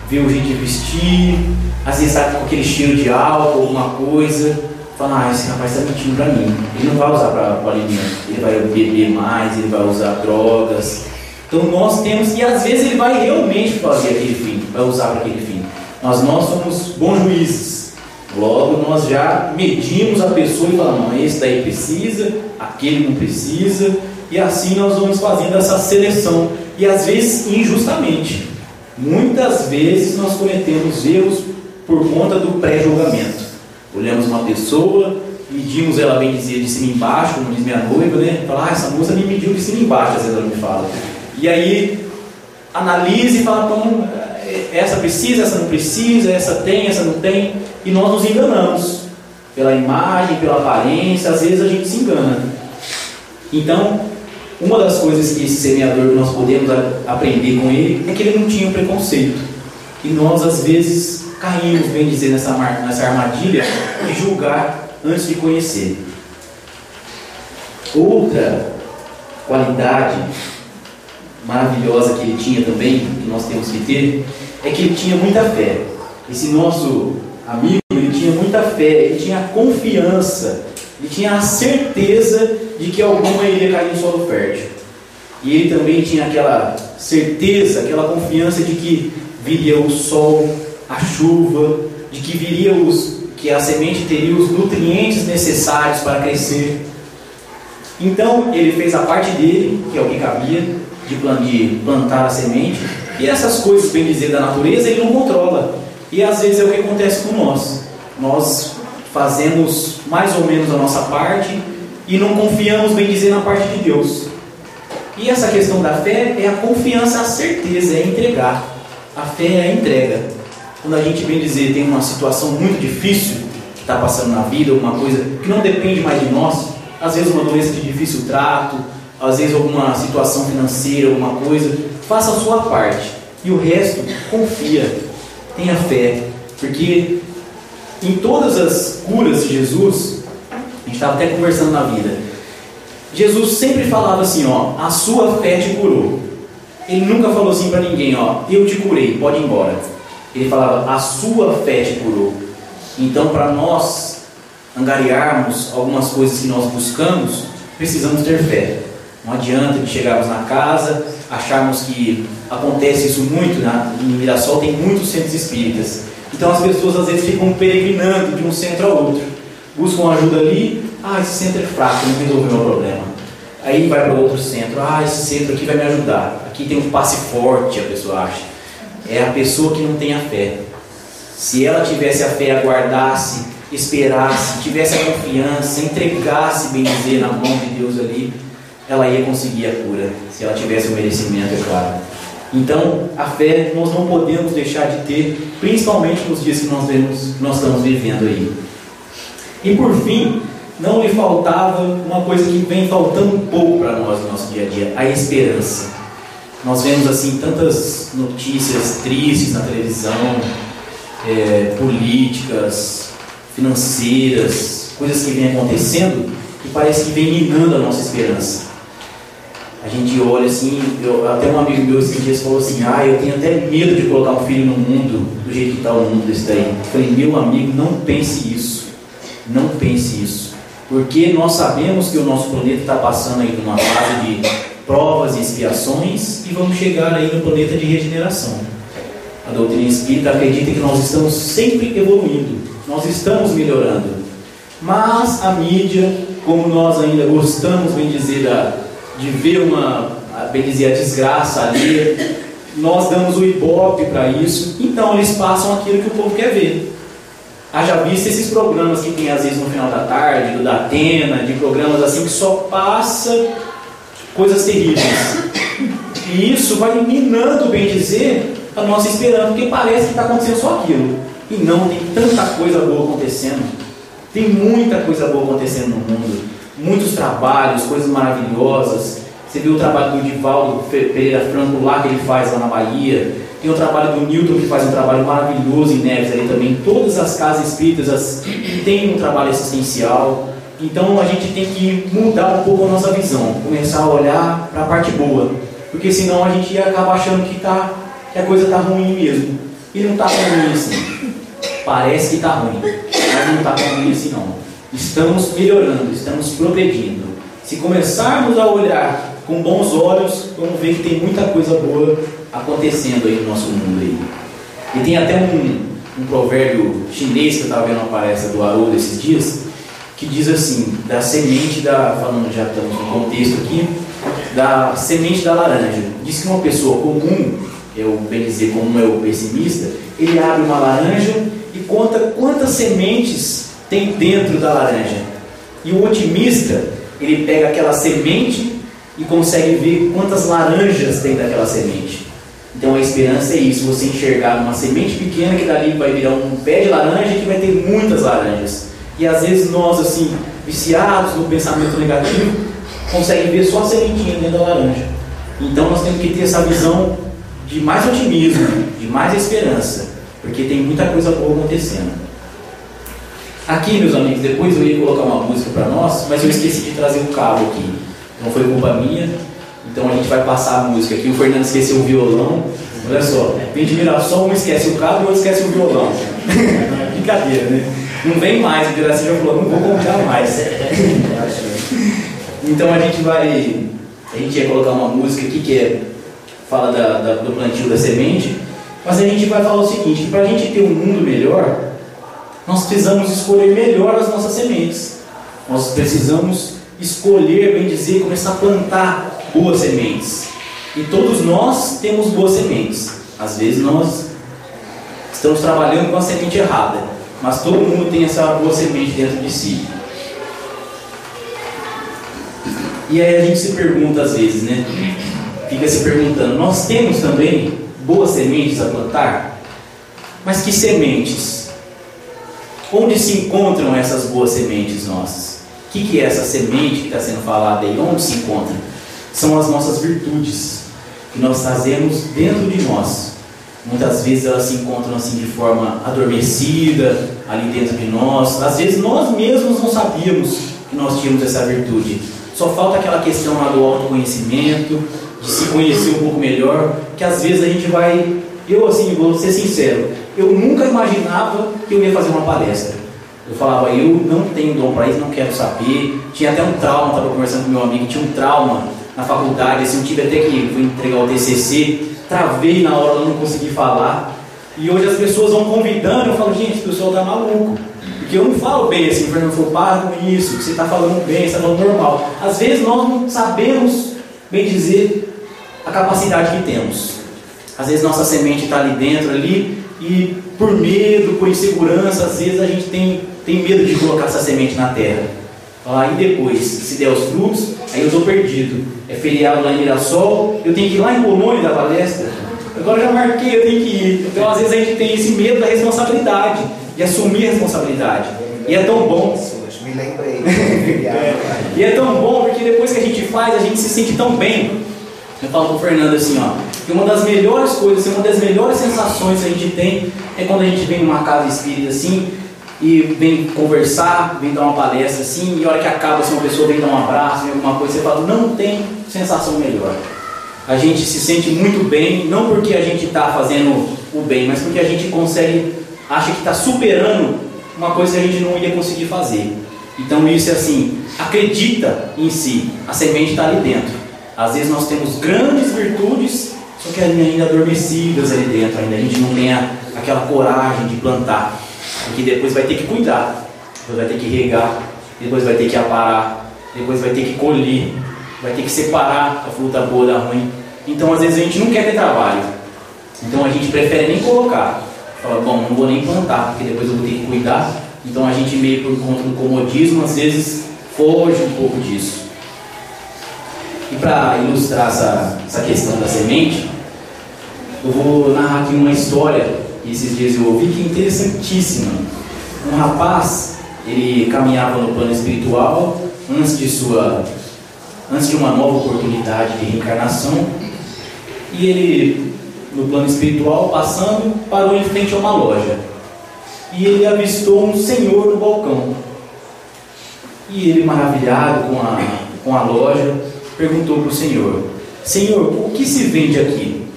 vê o jeito de vestir, às vezes está com aquele cheiro de álcool, alguma coisa, fala, esse rapaz está mentindo para mim, ele não vai usar para o alimento, ele vai beber mais, ele vai usar drogas. Então nós temos, e às vezes ele vai realmente fazer aquele fim, vai usar para aquele fim. Nós somos bons juízes. Logo nós já medimos a pessoa e falamos, não, esse daí precisa, aquele não precisa, e assim nós vamos fazendo essa seleção, e às vezes injustamente. Muitas vezes nós cometemos erros por conta do pré-julgamento. Olhamos uma pessoa, medimos ela, bem dizer, de cima embaixo, como diz minha noiva, né? Fala, essa moça me mediu de cima embaixo, às vezes ela me fala. E aí analise e fala, então, essa precisa, essa não precisa, essa tem, essa não tem, e nós nos enganamos pela imagem, pela aparência, às vezes a gente se engana. Então, uma das coisas que esse semeador nós podemos aprender com ele é que ele não tinha um preconceito, e nós às vezes caímos, bem dizer, nessa armadilha de julgar antes de conhecer. Outra qualidade maravilhosa que ele tinha também, que nós temos que ter, é que ele tinha muita fé. Esse nosso amigo, ele tinha muita fé, ele tinha confiança, ele tinha a certeza de que alguma iria cair em solo fértil. E ele também tinha aquela certeza, aquela confiança de que viria o sol, a chuva, de que que a semente teria os nutrientes necessários para crescer. Então ele fez a parte dele, que é o que cabia, de plantar a semente. E essas coisas, bem dizer, da natureza, ele não controla. E às vezes é o que acontece com nós. Nós fazemos mais ou menos a nossa parte e não confiamos, bem dizer, na parte de Deus. E essa questão da fé é a confiança, a certeza, é entregar. A fé é a entrega. Quando a gente, bem dizer, tem uma situação muito difícil que está passando na vida, alguma coisa que não depende mais de nós, às vezes uma doença de difícil trato, às vezes alguma situação financeira, alguma coisa, faça a sua parte. E o resto, confia, tenha fé. Porque em todas as curas de Jesus, a gente estava até conversando na vida, Jesus sempre falava assim, ó, a sua fé te curou. Ele nunca falou assim para ninguém, ó, eu te curei, pode ir embora. Ele falava, a sua fé te curou. Então, para nós angariarmos algumas coisas que nós buscamos, precisamos ter fé. Não adianta de chegarmos na casa, acharmos que acontece isso muito, né? Em Mirassol tem muitos centros espíritas. Então as pessoas às vezes ficam peregrinando de um centro ao outro. Buscam ajuda ali, esse centro é fraco, não resolveu o meu problema. Aí vai para outro centro, esse centro aqui vai me ajudar. Aqui tem um passe forte, a pessoa acha. É a pessoa que não tem a fé. Se ela tivesse a fé, aguardasse, esperasse, tivesse a confiança, entregasse, bem dizer, na mão de Deus ali, ela ia conseguir a cura, se ela tivesse o merecimento, é claro. Então, a fé nós não podemos deixar de ter, principalmente nos dias que nós estamos vivendo aí. E por fim, não lhe faltava uma coisa que vem faltando um pouco para nós no nosso dia a dia, a esperança. Nós vemos assim tantas notícias tristes na televisão, políticas, financeiras, coisas que vêm acontecendo e parece que vem minando a nossa esperança. A gente olha assim, até um amigo meu esses dias falou assim, eu tenho até medo de colocar um filho no mundo do jeito que está o mundo desse daí. Eu falei, meu amigo, não pense isso, não pense isso, porque nós sabemos que o nosso planeta está passando aí numa fase de provas e expiações e vamos chegar aí no planeta de regeneração. A doutrina espírita acredita que nós estamos sempre evoluindo, nós estamos melhorando, mas a mídia, como nós ainda gostamos, bem dizer, de ver bem dizer, a desgraça ali, nós damos o ibope para isso, então eles passam aquilo que o povo quer ver. Haja visto esses programas que tem às vezes no final da tarde, do Datena, de programas assim que só passa coisas terríveis. E isso vai minando, bem dizer, a nossa esperança, porque parece que está acontecendo só aquilo. E não, tem tanta coisa boa acontecendo. Tem muita coisa boa acontecendo no mundo. Muitos trabalhos, coisas maravilhosas. Você viu o trabalho do Divaldo Pereira Franco lá que ele faz lá na Bahia. Tem o trabalho do Newton que faz um trabalho maravilhoso em Neves ali também. Todas as casas espíritas têm um trabalho assistencial. Então a gente tem que mudar um pouco a nossa visão. Começar a olhar para a parte boa. Porque senão a gente ia acabar achando que a coisa está ruim mesmo. E não está tão ruim assim. Parece que está ruim, mas não está tão ruim assim não. Estamos melhorando, estamos progredindo. Se começarmos a olhar com bons olhos, vamos ver que tem muita coisa boa acontecendo aí no nosso mundo aí. E tem até um provérbio chinês que eu estava vendo uma palestra do Haroldo esses dias, que diz assim, da semente falando, já estamos no contexto aqui, da semente da laranja. Diz que uma pessoa comum, bem dizer, como é o pessimista, ele abre uma laranja e conta quantas sementes tem dentro da laranja. E o otimista, ele pega aquela semente e consegue ver quantas laranjas tem daquela semente. Então a esperança é isso, você enxergar uma semente pequena que dali vai virar um pé de laranja que vai ter muitas laranjas. E às vezes nós, assim, viciados no pensamento negativo, conseguem ver só a sementinha dentro da laranja. Então nós temos que ter essa visão de mais otimismo, de mais esperança, porque tem muita coisa boa acontecendo. Aqui, meus amigos, depois eu ia colocar uma música para nós, mas eu esqueci de trazer um cabo aqui. Não foi culpa minha, então a gente vai passar a música aqui. O Fernando esqueceu o violão, Olha só, vem de Mirassol, um esquece o carro e o outro esquece o violão. Brincadeira, né? Não vem mais, o Viraci já falou, não vou comprar mais. Então a gente ia colocar uma música aqui que fala do plantio da semente, mas a gente vai falar o seguinte, que para a gente ter um mundo melhor, nós precisamos escolher melhor as nossas sementes. Nós precisamos escolher, bem dizer, começar a plantar boas sementes. E todos nós temos boas sementes. Às vezes nós estamos trabalhando com a semente errada, mas todo mundo tem essa boa semente dentro de si. E aí a gente se pergunta às vezes, né? Fica se perguntando, nós temos também boas sementes a plantar? Mas que sementes? Onde se encontram essas boas sementes nossas? O que é essa semente que está sendo falada aí? Onde se encontra? São as nossas virtudes que nós trazemos dentro de nós. Muitas vezes elas se encontram assim de forma adormecida ali dentro de nós. Às vezes nós mesmos não sabíamos que nós tínhamos essa virtude. Só falta aquela questão lá do autoconhecimento, de se conhecer um pouco melhor, que às vezes a gente vai... Eu assim, vou ser sincero, eu nunca imaginava que eu ia fazer uma palestra. Eu falava, eu não tenho dom para isso, não quero saber. Tinha até um trauma, estava conversando com meu amigo, tinha um trauma na faculdade, assim, eu tive até que fui entregar o TCC, travei na hora, não consegui falar. E hoje as pessoas vão convidando, eu falo, gente, o pessoal está maluco. Porque eu não falo bem assim, o Fernando falou, para com isso, você está falando bem, você está falando normal. Às vezes nós não sabemos, bem dizer, a capacidade que temos. Às vezes nossa semente está ali dentro, ali, e por medo, por insegurança, às vezes a gente tem medo de colocar essa semente na terra. Falar, e depois, se der os frutos, aí eu estou perdido. É feriado lá em Mirassol, eu tenho que ir lá em Polônia da palestra. Agora eu já marquei, eu tenho que ir. Então às vezes a gente tem esse medo da responsabilidade, de assumir a responsabilidade. E é tão bom. Me lembrei. E é tão bom porque depois que a gente faz, a gente se sente tão bem. Eu falo com o Fernando assim, ó, que uma das melhores coisas, uma das melhores sensações que a gente tem é quando a gente vem numa casa espírita assim e vem conversar, vem dar uma palestra assim, e a hora que acaba assim, uma pessoa vem dar um abraço, vem alguma coisa, você fala, não tem sensação melhor. A gente se sente muito bem, não porque a gente está fazendo o bem, mas porque a gente consegue, acha que está superando uma coisa que a gente não ia conseguir fazer. Então isso é assim, acredita em si, a semente está ali dentro. Às vezes nós temos grandes virtudes, só que ainda adormecidas ali dentro, ainda a gente não tem aquela coragem de plantar, porque depois vai ter que cuidar, depois vai ter que regar, depois vai ter que aparar, depois vai ter que colher, vai ter que separar a fruta boa da ruim. Então às vezes a gente não quer ter trabalho, então a gente prefere nem colocar, fala, bom, não vou nem plantar, porque depois eu vou ter que cuidar. Então a gente meio por conta do comodismo, às vezes foge um pouco disso. E para ilustrar essa questão da semente, eu vou narrar aqui uma história que esses dias eu ouvi, que é interessantíssima. Um rapaz, ele caminhava no plano espiritual antes de uma nova oportunidade de reencarnação, e ele, no plano espiritual, passando, parou em frente a uma loja. E ele avistou um senhor no balcão. E ele, maravilhado com a loja, perguntou para o Senhor: Senhor, o que se vende aqui?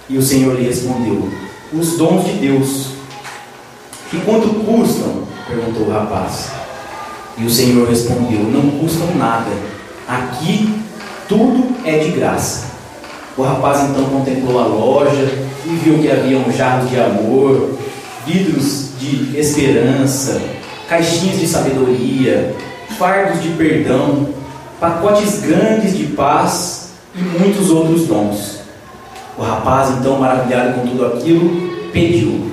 E o Senhor lhe respondeu: os dons de Deus. E quanto custam? Perguntou o rapaz. E o Senhor respondeu: não custam nada. Aqui tudo é de graça. O rapaz então contemplou a loja e viu que havia um jarro de amor, vidros de esperança, caixinhas de sabedoria, fardos de perdão, pacotes grandes de paz e muitos outros dons. O rapaz, então, maravilhado com tudo aquilo, pediu: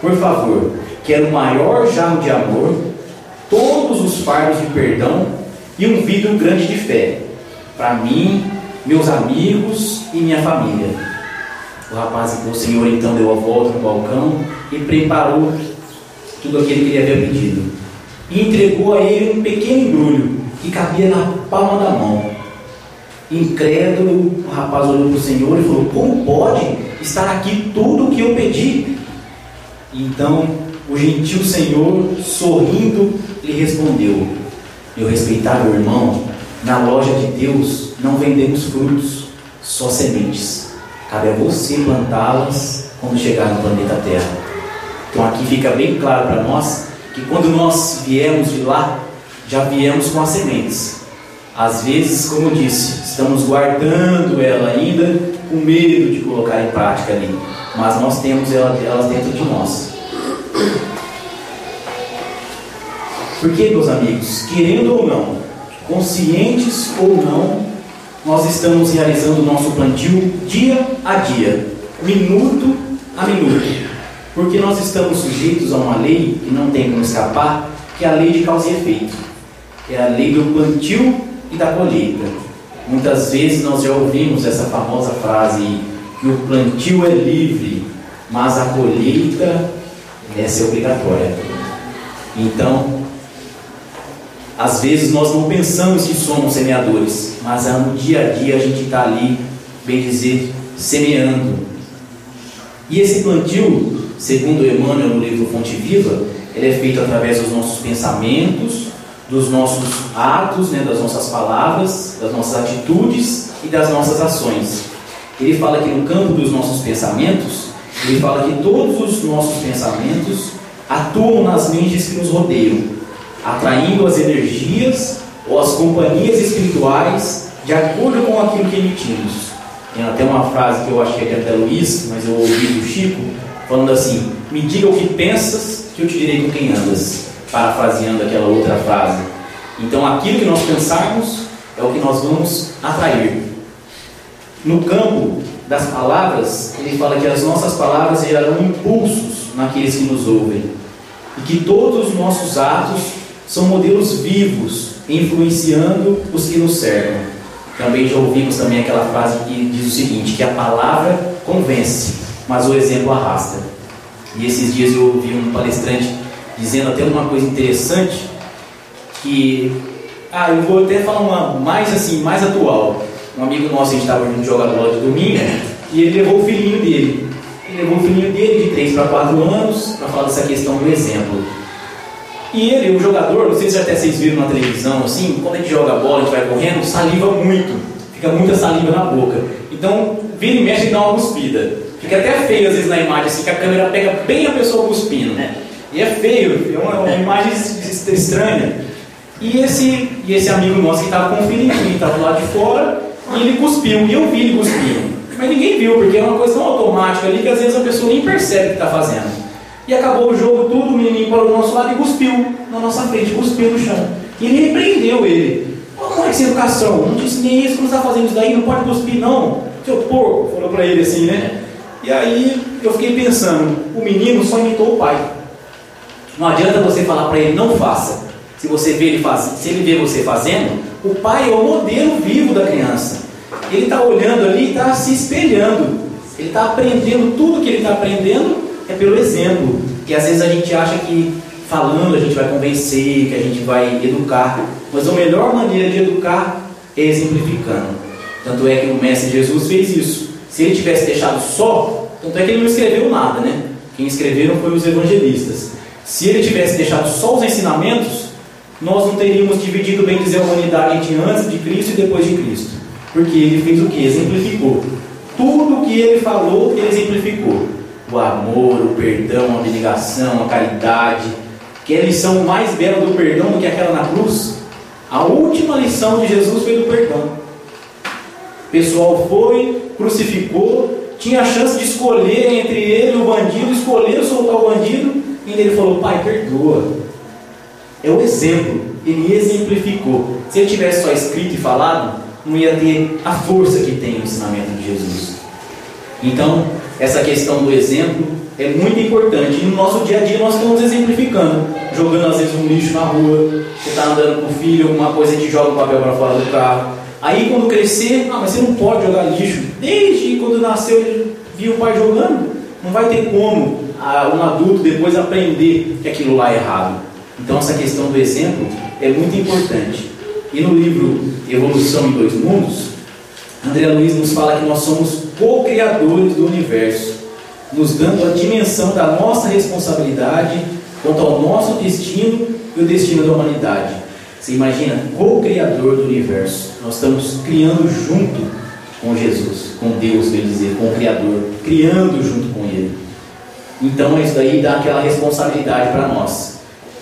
por favor, quero o maior jarro de amor, todos os fardos de perdão e um vidro grande de fé, para mim, meus amigos e minha família. O rapaz, o Senhor, então, deu a volta no balcão e preparou tudo aquilo que ele havia pedido. E entregou a ele um pequeno embrulho que cabia na palma da mão. Incrédulo, o rapaz olhou para o Senhor e falou: como pode estar aqui tudo o que eu pedi? Então o gentil Senhor, sorrindo, lhe respondeu: meu respeitável irmão, na loja de Deus não vendemos frutos, só sementes. cabe a você plantá-las quando chegar no planeta Terra. Então aqui fica bem claro para nós que quando nós viemos de lá, já viemos com as sementes. Às vezes, como eu disse, estamos guardando ela ainda com medo de colocar em prática ali, mas nós temos elas dentro de nós. Porque, meus amigos, querendo ou não, conscientes ou não, nós estamos realizando o nosso plantio dia a dia, minuto a minuto. Porque nós estamos sujeitos a uma lei que não tem como escapar, que é a lei de causa e efeito. É a lei do plantio e da colheita. Muitas vezes nós já ouvimos essa famosa frase que o plantio é livre, mas a colheita essa é obrigatória. Então, às vezes nós não pensamos que somos semeadores, mas no dia a dia a gente está ali, bem dizer, semeando. E esse plantio, segundo Emmanuel no livro Fonte Viva, ele é feito através dos nossos pensamentos, dos nossos atos, das nossas palavras, das nossas atitudes e das nossas ações. Ele fala que no campo dos nossos pensamentos, ele fala que todos os nossos pensamentos atuam nas mentes que nos rodeiam, atraindo as energias ou as companhias espirituais de acordo com aquilo que emitimos. Tem até uma frase que eu acho que é de André Luiz, mas eu ouvi do Chico, falando assim: me diga o que pensas, que eu te direi com quem andas. Parafraseando aquela outra frase. Então aquilo que nós pensarmos é o que nós vamos atrair. No campo das palavras, ele fala que as nossas palavras gerarão impulsos naqueles que nos ouvem, e que todos os nossos atos são modelos vivos, influenciando os que nos cercam. Também já ouvimos também aquela frase que diz o seguinte, que a palavra convence, mas o exemplo arrasta. E esses dias eu ouvi um palestrante dizendo até uma coisa interessante, que eu vou até falar uma mais atual. Um amigo nosso, a gente estava indo jogar bola de domingo, e ele levou o filhinho dele. Ele levou o filhinho dele de 3 para 4 anos para falar dessa questão do exemplo. E ele, o jogador, não sei se até vocês viram na televisão, assim, quando a gente joga bola, a gente vai correndo, saliva muito, fica muita saliva na boca. Então, vira e mexe e dá uma cuspida. Fica até feio às vezes na imagem, assim, que a câmera pega bem a pessoa cuspindo, né? E é feio, é uma imagem estranha. E esse amigo nosso que estava conferindo, ele estava lá de fora, e ele cuspiu, e eu vi ele cuspindo. Mas ninguém viu, porque é uma coisa tão automática ali que às vezes a pessoa nem percebe o que está fazendo. E acabou o jogo, tudo, o menininho parou do nosso lado e cuspiu na nossa frente, cuspiu no chão. E ele repreendeu ele. Como é que é educação? Não te ensinei isso, como você está fazendo isso daí? Não pode cuspir não, seu porco, falou para ele assim, né? E aí eu fiquei pensando, o menino só imitou o pai. Não adianta você falar para ele, não faça. Se ele vê você fazendo, o pai é o modelo vivo da criança. Ele está olhando ali e está se espelhando. Ele está aprendendo, tudo que ele está aprendendo é pelo exemplo. Que às vezes a gente acha que falando a gente vai convencer, que a gente vai educar. Mas a melhor maneira de educar é exemplificando. Tanto é que o Mestre Jesus fez isso. Se ele tivesse deixado só, tanto é que ele não escreveu nada, né? Quem escreveram foram os evangelistas. Se ele tivesse deixado só os ensinamentos, nós não teríamos dividido, bem dizer, a humanidade entre antes de Cristo e depois de Cristo. Porque ele fez o que? Exemplificou. Tudo o que ele falou, ele exemplificou. O amor, o perdão, a abnegação, a caridade. Que é a lição mais bela do perdão do que aquela na cruz? A última lição de Jesus foi do perdão. O pessoal foi, crucificou, tinha a chance de escolher entre ele e o bandido, escolher soltar o bandido, e ele falou, pai, perdoa. É o exemplo, ele exemplificou. Se ele tivesse só escrito e falado, não ia ter a força que tem o ensinamento de Jesus. Então, essa questão do exemplo é muito importante. E no nosso dia a dia nós estamos exemplificando, jogando às vezes um lixo na rua, você está andando com o filho, alguma coisa, a gente joga o papel para fora do carro. Aí quando crescer, mas você não pode jogar lixo. Desde quando nasceu, ele viu o pai jogando. Não vai ter como um adulto depois aprender que aquilo lá é errado. Então essa questão do exemplo é muito importante. E no livro Evolução em Dois Mundos, André Luiz nos fala que nós somos co-criadores do universo, nos dando a dimensão da nossa responsabilidade quanto ao nosso destino e o destino da humanidade. Você imagina, co-criador do universo. Nós estamos criando junto com Jesus, com Deus, quer dizer, com o Criador, criando junto com Ele. Então isso daí dá aquela responsabilidade para nós.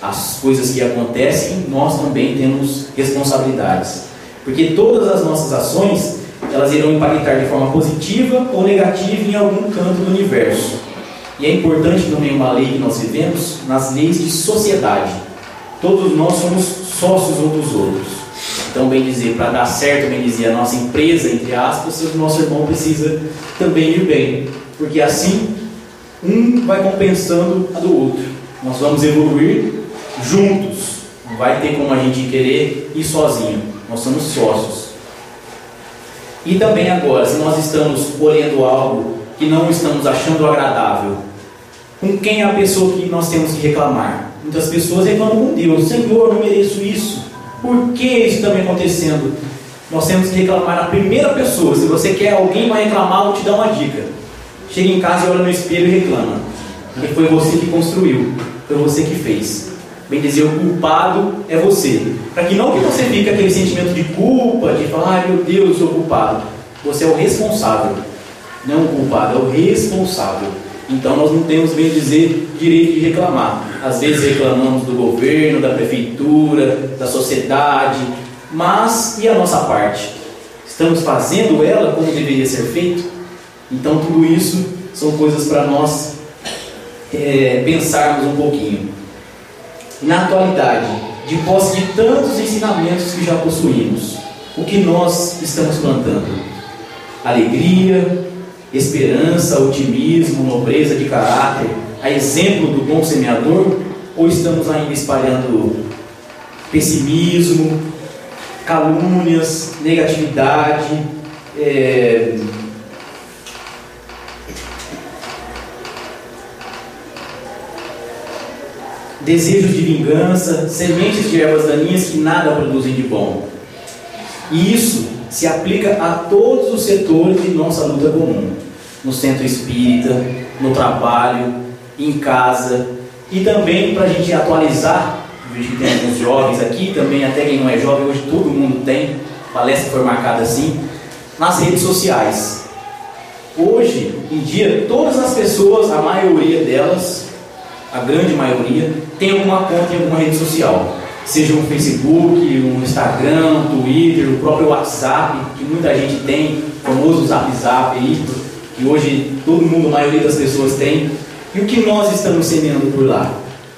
As coisas que acontecem, nós também temos responsabilidades. Porque todas as nossas ações, elas irão impactar de forma positiva ou negativa em algum canto do universo. E é importante também uma lei que nós vivemos, nas leis de sociedade. Todos nós somos sócios uns dos outros. Então, bem dizer, para dar certo, bem dizer, a nossa empresa, entre aspas, o nosso irmão precisa também ir bem. Porque assim, um vai compensando a do outro. Nós vamos evoluir juntos. Não vai ter como a gente querer ir sozinho. Nós somos sócios. E também agora, se nós estamos colhendo algo que não estamos achando agradável, com quem é a pessoa que nós temos que reclamar? Muitas pessoas reclamam com Deus. Senhor, eu não mereço isso. Por que isso está me acontecendo? Nós temos que reclamar na primeira pessoa. Se você quer alguém para reclamar, eu vou te dar uma dica. Chega em casa e olha no espelho e reclama. Porque foi você que construiu. Foi você que fez. Bem dizer, o culpado é você. Para que não que você fique aquele sentimento de culpa, de falar, ai meu Deus, eu sou culpado. Você é o responsável. Não o culpado, é o responsável. Então nós não temos, bem dizer, direito de reclamar. Às vezes reclamamos do governo, da prefeitura, da sociedade. Mas e a nossa parte? Estamos fazendo ela como deveria ser feito? Então tudo isso são coisas para nós pensarmos um pouquinho. Na atualidade, de posse de tantos ensinamentos que já possuímos, o que nós estamos plantando? Alegria, esperança, otimismo, nobreza de caráter, a exemplo do bom semeador? Ou estamos ainda espalhando pessimismo, calúnias, negatividade, desejos de vingança, sementes de ervas daninhas que nada produzem de bom? E isso se aplica a todos os setores de nossa luta comum. No centro espírita, no trabalho, em casa. E também para a gente atualizar, vejo que tem alguns jovens aqui, também até quem não é jovem, hoje todo mundo tem, palestra foi marcada assim, nas redes sociais. Hoje em dia, todas as pessoas, a maioria delas, a grande maioria, tem alguma conta em alguma rede social. Seja um Facebook, um Instagram, um Twitter, o próprio WhatsApp, que muita gente tem, o famoso Zap aí, que hoje todo mundo, a maioria das pessoas tem. E o que nós estamos semeando por lá?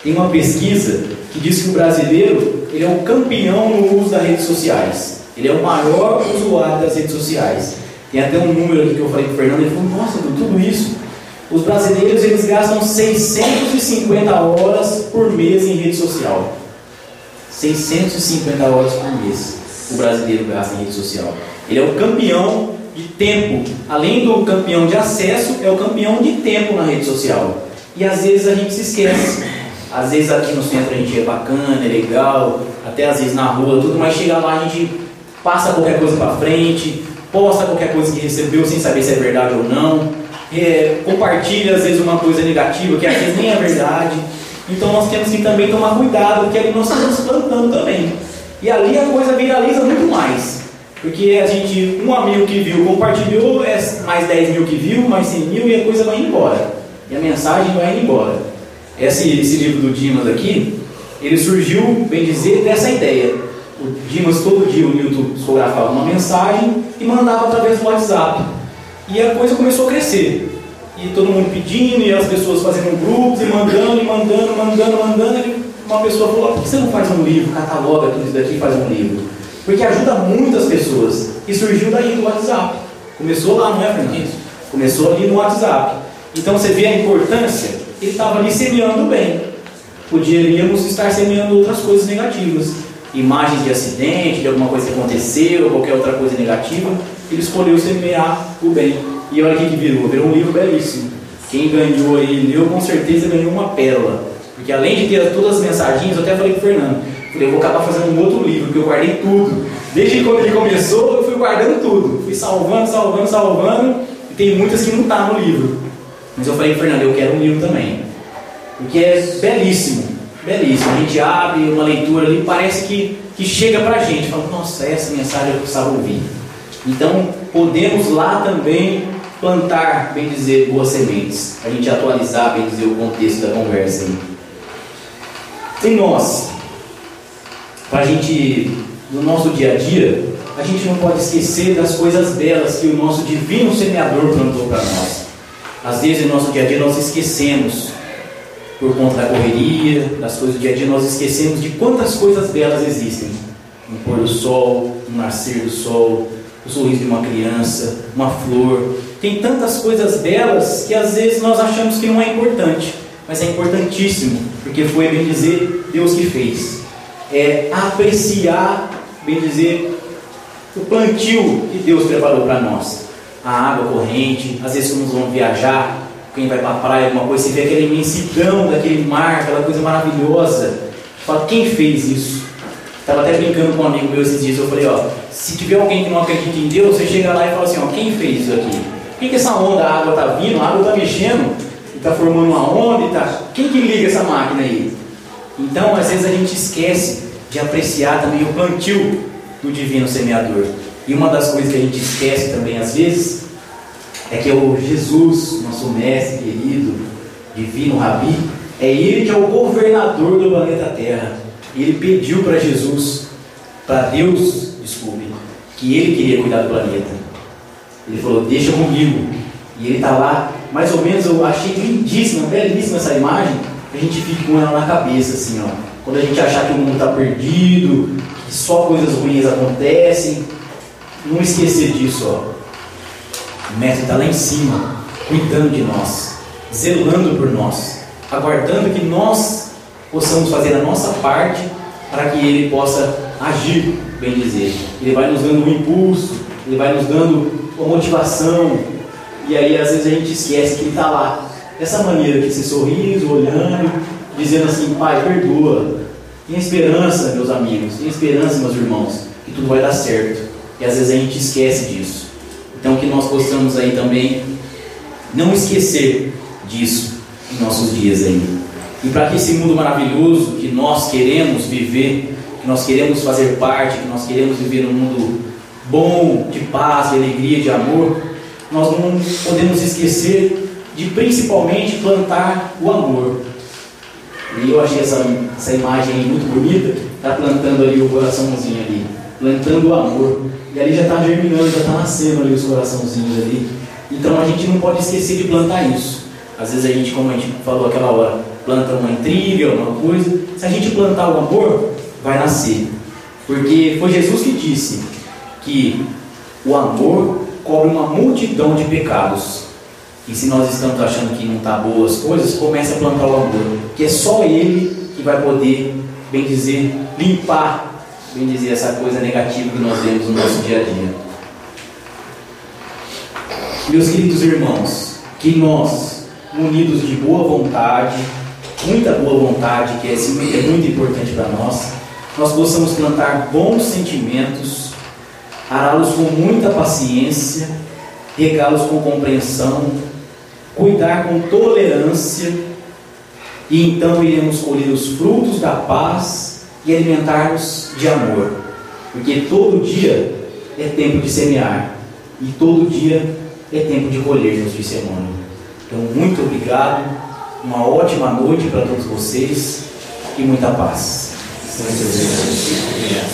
Tem uma pesquisa que diz que o brasileiro, ele é o campeão no uso das redes sociais. Ele é o maior usuário das redes sociais. Tem até um número aqui que eu falei com o Fernando, ele falou, nossa, tudo isso. Os brasileiros, eles gastam 650 horas por mês em rede social. 650 horas por mês o brasileiro gasta em rede social. Ele é o campeão de tempo. Além do campeão de acesso, é o campeão de tempo na rede social. E às vezes a gente se esquece. Às vezes aqui no centro a gente é bacana, é legal, até às vezes na rua, tudo, mas chega lá a gente passa qualquer coisa para frente, posta qualquer coisa que recebeu sem saber se é verdade ou não, compartilha às vezes uma coisa negativa que às vezes nem é verdade. Então nós temos que também tomar cuidado, porque ali nós estamos plantando também. E ali a coisa viraliza muito mais. Porque a gente, um amigo que viu, compartilhou, mais 10 mil que viu, mais 100 mil, e a coisa vai embora. E a mensagem vai embora. Esse livro do Dimas aqui, ele surgiu, bem dizer, dessa ideia. O Dimas todo dia, o Newton psicografava uma mensagem e mandava através do WhatsApp. E a coisa começou a crescer. E todo mundo pedindo, e as pessoas fazendo grupos, e mandando. E uma pessoa falou, por que você não faz um livro, cataloga tudo isso daqui e faz um livro? Porque ajuda muitas pessoas. E surgiu daí do WhatsApp. Começou lá, não é, Fernando? Começou ali no WhatsApp. Então você vê a importância, ele estava ali semeando bem. Poderíamos estar semeando outras coisas negativas. Imagens de acidente, de alguma coisa que aconteceu, qualquer outra coisa negativa. Ele escolheu semear o bem. E olha o que virou um livro belíssimo. Quem ganhou aí, leu, com certeza ganhou uma pérola. Porque além de ter todas as mensagens, eu até falei com o Fernando, eu vou acabar fazendo um outro livro, porque eu guardei tudo. Desde quando ele começou, eu fui guardando tudo. Fui salvando, e tem muitas que não estão no livro. Mas eu falei com o Fernando, eu quero um livro também. Porque é belíssimo, belíssimo. A gente abre uma leitura ali, parece que chega pra gente. Fala, nossa, essa mensagem eu precisava ouvir. Então, podemos lá também plantar, bem dizer, boas sementes. A gente atualizar, bem dizer, o contexto da conversa aí. Em nós, para a gente, no nosso dia a dia, a gente não pode esquecer das coisas belas que o nosso divino semeador plantou para nós. Às vezes, no nosso dia a dia, nós esquecemos, por conta da correria, das coisas do dia a dia, nós esquecemos de quantas coisas belas existem. Um pôr do sol, um nascer do sol, o sorriso de uma criança, uma flor. Tem tantas coisas belas que às vezes nós achamos que não é importante, mas é importantíssimo, porque foi, bem dizer, Deus que fez. É apreciar, bem dizer, o plantio que Deus preparou para nós. A água corrente, às vezes quando vamos viajar, quem vai para a praia, alguma coisa, você vê aquela imensidão daquele mar, aquela coisa maravilhosa. Fala, quem fez isso? Estava até brincando com um amigo meu esses dias, eu falei, se tiver alguém que não acredita em Deus, você chega lá e fala assim, quem fez isso aqui? Por que essa onda, a água está vindo, a água está mexendo, está formando uma onda, quem que liga essa máquina aí? Então, às vezes a gente esquece de apreciar também o plantio do divino semeador. E uma das coisas que a gente esquece também às vezes é que o Jesus, nosso mestre querido, divino Rabi, é ele que é o governador do planeta Terra. E ele pediu para Deus, que ele queria cuidar do planeta. Ele falou, deixa comigo. E ele está lá, mais ou menos, eu achei lindíssima, belíssima essa imagem, que a gente fica com ela na cabeça, assim, quando a gente achar que o mundo está perdido, que só coisas ruins acontecem, não esquecer disso, O mestre está lá em cima, cuidando de nós, zelando por nós, aguardando que nós possamos fazer a nossa parte para que ele possa agir, bem dizer. Ele vai nos dando um impulso, ele vai nos dando uma motivação, e aí às vezes a gente esquece que ele está lá, dessa maneira, com esse sorriso, olhando, dizendo assim, Pai, perdoa, tenha esperança, meus amigos, tenha esperança, meus irmãos, que tudo vai dar certo. E às vezes a gente esquece disso. Então que nós possamos aí também não esquecer disso em nossos dias aí. E para que esse mundo maravilhoso que nós queremos viver, que nós queremos fazer parte, que nós queremos viver num mundo bom, de paz, de alegria, de amor, nós não podemos esquecer de principalmente plantar o amor. E eu achei essa imagem muito bonita, está plantando ali o coraçãozinho ali, plantando o amor, e ali já está germinando, já está nascendo ali os coraçãozinhos ali. Então a gente não pode esquecer de plantar isso. Às vezes a gente, como a gente falou aquela hora, planta uma intriga, uma coisa. Se a gente plantar o amor, vai nascer. Porque foi Jesus que disse que o amor cobre uma multidão de pecados. E se nós estamos achando que não está boas coisas, comece a plantar o amor, que é só Ele que vai poder, bem dizer, limpar, bem dizer, essa coisa negativa que nós vemos no nosso dia a dia. Meus queridos irmãos, que nós, munidos de boa vontade, muita boa vontade, que é muito importante para nós possamos plantar bons sentimentos, ará-los com muita paciência, regá-los com compreensão, cuidar com tolerância, e então iremos colher os frutos da paz e alimentar-nos de amor, porque todo dia é tempo de semear e todo dia é tempo de colher, nos disse Emmanuel. Então, muito obrigado, uma ótima noite para todos vocês e muita paz. Obrigado.